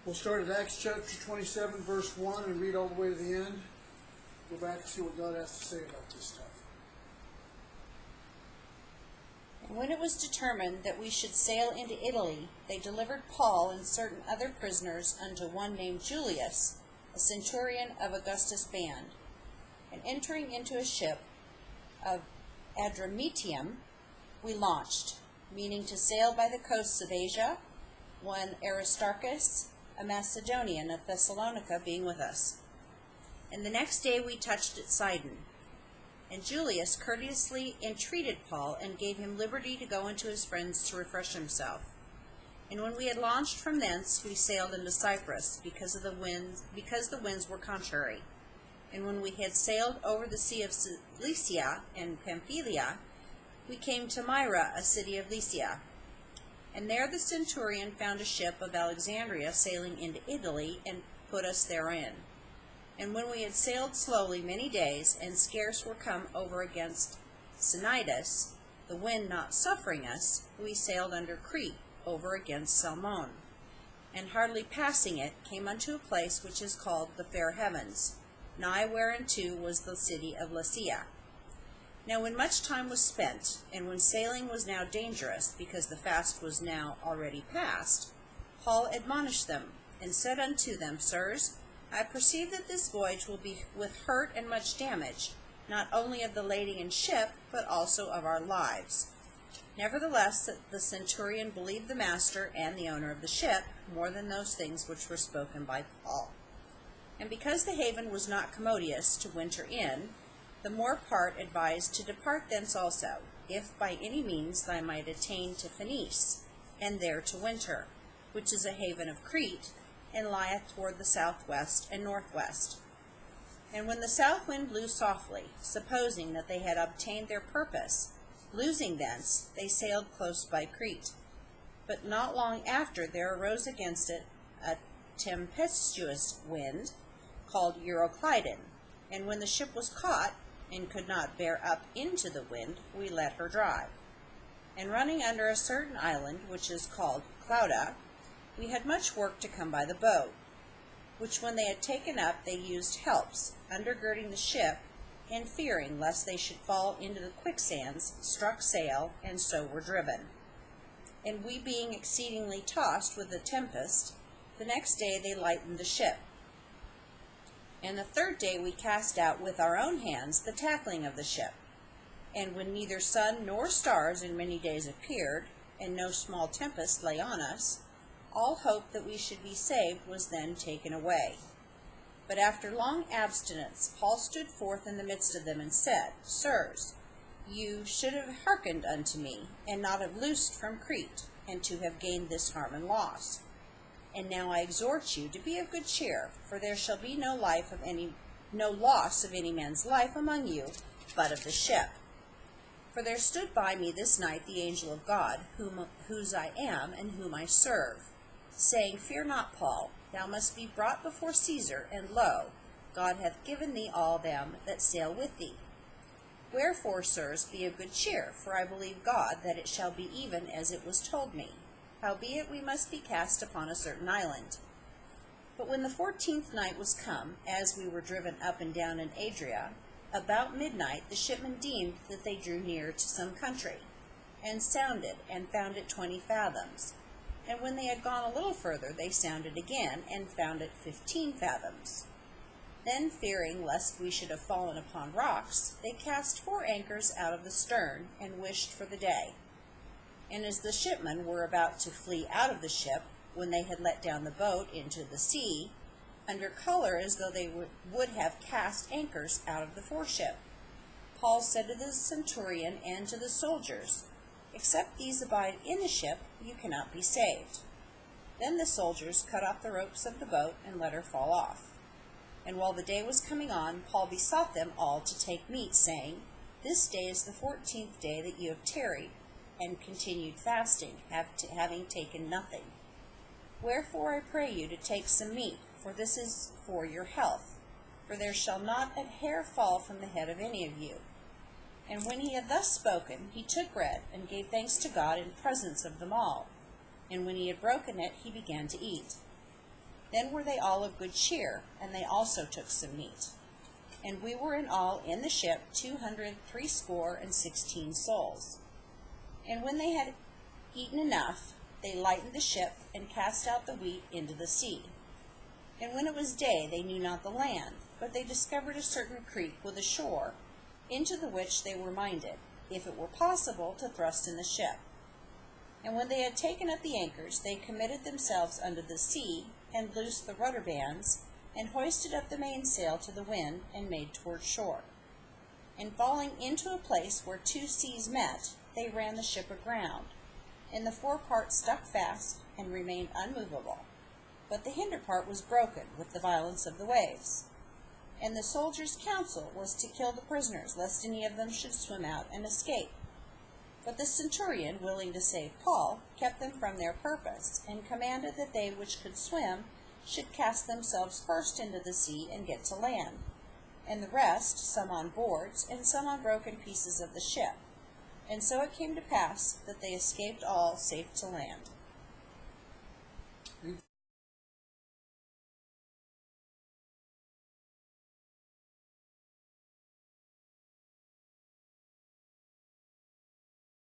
We'll start at Acts chapter 27, verse 1, and read all the way to the end. Go back and see what God has to say about this stuff. And when it was determined that we should sail into Italy, they delivered Paul and certain other prisoners unto one named Julius, a centurion of Augustus' band. And entering into a ship of Adramyttium, we launched, meaning to sail by the coasts of Asia, one Aristarchus, a Macedonian of Thessalonica, being with us. And the next day we touched at Sidon. And Julius courteously entreated Paul and gave him liberty to go unto his friends to refresh himself. And when we had launched from thence, we sailed into Cyprus, because the winds were contrary. And when we had sailed over the sea of Cilicia and Pamphylia, we came to Myra, a city of Lycia. And there the centurion found a ship of Alexandria sailing into Italy, and put us therein. And when we had sailed slowly many days, and scarce were come over against Cnidus, the wind not suffering us, we sailed under Crete, over against Salmon. And hardly passing it, came unto a place which is called the Fair Heavens, nigh whereunto was the city of Lasea. Now when much time was spent, and when sailing was now dangerous, because the fast was now already past, Paul admonished them, and said unto them, Sirs, I perceive that this voyage will be with hurt and much damage, not only of the lading and ship, but also of our lives. Nevertheless, the centurion believed the master and the owner of the ship more than those things which were spoken by Paul. And because the haven was not commodious to winter in, the more part advised to depart thence also, if by any means thou might attain to Phoenice, and there to winter, which is a haven of Crete, and lieth toward the southwest and northwest. And when the south wind blew softly, supposing that they had obtained their purpose, losing thence, they sailed close by Crete. But not long after there arose against it a tempestuous wind, called Euroclydon, and when the ship was caught, and could not bear up into the wind, we let her drive. And running under a certain island, which is called Clauda, we had much work to come by the boat, which when they had taken up, they used helps, undergirding the ship, and fearing lest they should fall into the quicksands, struck sail, and so were driven. And we being exceedingly tossed with the tempest, the next day they lightened the ship. And the third day we cast out with our own hands the tackling of the ship. And when neither sun nor stars in many days appeared, and no small tempest lay on us, all hope that we should be saved was then taken away. But after long abstinence, Paul stood forth in the midst of them and said, Sirs, you should have hearkened unto me, and not have loosed from Crete, and to have gained this harm and loss. And now I exhort you to be of good cheer, for there shall be no loss of any man's life among you, but of the ship. For there stood by me this night the angel of God, whose I am, and whom I serve, saying, Fear not, Paul, thou must be brought before Caesar, and lo, God hath given thee all them that sail with thee. Wherefore, sirs, be of good cheer, for I believe God that it shall be even as it was told me. Howbeit we must be cast upon a certain island. But when the 14th night was come, as we were driven up and down in Adria, about midnight the shipmen deemed that they drew near to some country, and sounded, and found it 20 fathoms. And when they had gone a little further, they sounded again, and found it 15 fathoms. Then, fearing lest we should have fallen upon rocks, they cast 4 anchors out of the stern, and wished for the day. And as the shipmen were about to flee out of the ship, when they had let down the boat into the sea, under color as though they would have cast anchors out of the foreship, Paul said to the centurion and to the soldiers, Except these abide in the ship, you cannot be saved. Then the soldiers cut off the ropes of the boat, and let her fall off. And while the day was coming on, Paul besought them all to take meat, saying, This day is the 14th day that you have tarried, and continued fasting, having taken nothing. Wherefore I pray you to take some meat, for this is for your health. For there shall not a hair fall from the head of any of you. And when he had thus spoken, he took bread, and gave thanks to God in presence of them all. And when he had broken it, he began to eat. Then were they all of good cheer, and they also took some meat. And we were in all in the ship 260 souls. And when they had eaten enough, they lightened the ship, and cast out the wheat into the sea. And when it was day, they knew not the land, but they discovered a certain creek with a shore, into the which they were minded, if it were possible, to thrust in the ship. And when they had taken up the anchors, they committed themselves unto the sea, and loosed the rudder bands, and hoisted up the mainsail to the wind, and made toward shore. And falling into a place where two seas met, they ran the ship aground, and the forepart stuck fast, and remained unmovable, but the hinder part was broken with the violence of the waves. And the soldiers' counsel was to kill the prisoners, lest any of them should swim out and escape. But the centurion, willing to save Paul, kept them from their purpose, and commanded that they which could swim should cast themselves first into the sea and get to land, and the rest, some on boards, and some on broken pieces of the ship. And so it came to pass that they escaped all safe to land.